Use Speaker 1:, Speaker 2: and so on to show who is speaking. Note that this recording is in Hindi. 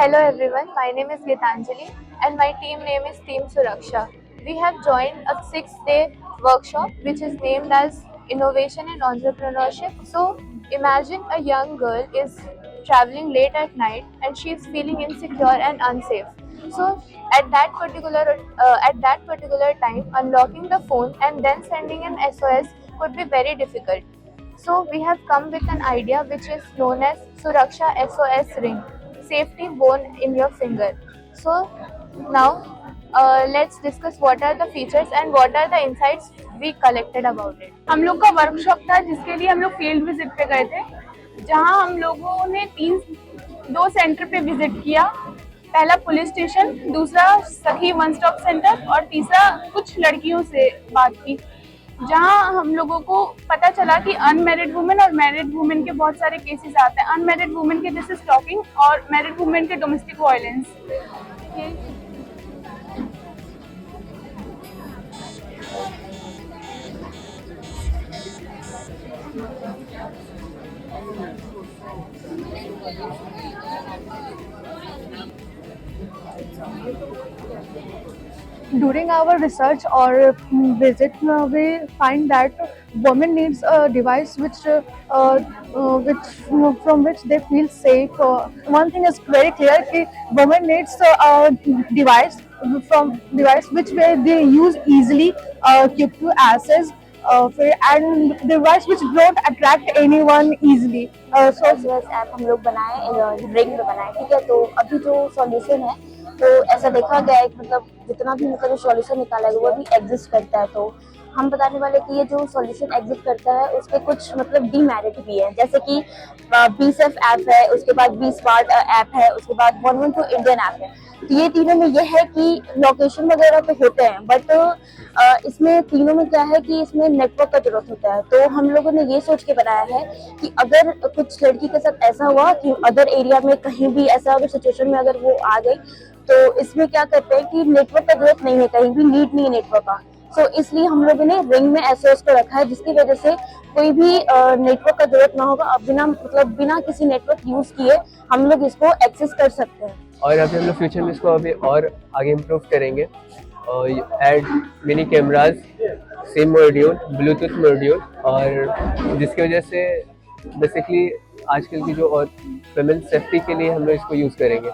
Speaker 1: Hello everyone, my name is Gitanjali and my team name is Team Suraksha. We have joined a 6-day workshop which is named as Innovation and Entrepreneurship. So imagine a young girl is traveling late at night and she is feeling insecure and unsafe. So at that particular time, unlocking the phone and then sending an SOS could be very difficult. So we have come with an idea which is known as Suraksha SOS ring, safety bone in your finger. So now let's discuss what are the features and what are the insights we collected about it.
Speaker 2: हम लोग का वर्कशॉप था जिसके लिए हम लोग फील्ड विजिट पे गए थे, जहां हम लोगों ने दो सेंटर पे विजिट किया। पहला पुलिस स्टेशन, दूसरा सखी वन स्टॉप सेंटर और तीसरा कुछ लड़कियों से बात की, जहां हम लोगों को पता चला कि अनमैरिड वुमेन और मैरिड वुमेन के बहुत सारे केसेस आते हैं। अनमैरिड वुमेन के जैसे स्टॉकिंग और मैरिड वुमेन के domestic violence.
Speaker 3: During our research or visit, we find that women needs a device from which they feel safe. One thing is very clear: कि women needs a device which they use easily, keep to access, and device which don't attract anyone easily.
Speaker 4: SOS app हम लोग बनाए, रिंग में बनाए, ठीक है। तो अभी जो सॉल्यूशन है, तो ऐसा देखा गया है कि मतलब जितना भी मतलब सॉल्यूशन निकाला गया वो भी एग्जिस्ट करता है। तो हम बताने वाले कि ये जो सॉल्यूशन एग्जिस्ट करता है उसके कुछ मतलब डीमेरिट भी है, जैसे कि BSEF ऐप है, उसके बाद बी स्मार्ट ऐप है, उसके बाद 112 इंडियन ऐप है। तो ये तीनों में ये है कि लोकेशन वगैरह तो होते हैं, बट इसमें तीनों में क्या है कि इसमें नेटवर्क का जरूरत होता है। तो हम लोगों ने ये सोच के बनाया है कि अगर कुछ लड़की के साथ ऐसा हुआ कि अदर एरिया में कहीं भी ऐसा अगर सिचुएशन में अगर वो आ गई, तो इसमें क्या करते हैं कि नेटवर्क का जरूरत नहीं है, कहीं भी नीड नहीं है नेटवर्क का। सो इसलिए हम लोगों ने रिंग में SOS को रखा है, जिसकी वजह से कोई भी नेटवर्क का जरूरत ना होगा। अब बिना किसी नेटवर्क यूज किए हम लोग इसको एक्सेस कर सकते हैं।
Speaker 5: और अभी हम लोग फ्यूचर में इसको अभी और आगे इम्प्रूव करेंगे और add mini cameras, SIM module, Bluetooth module, और जिसकी वजह से बेसिकली आजकल की जो और वुमेन सेफ्टी के लिए हम लोग इसको यूज़ करेंगे।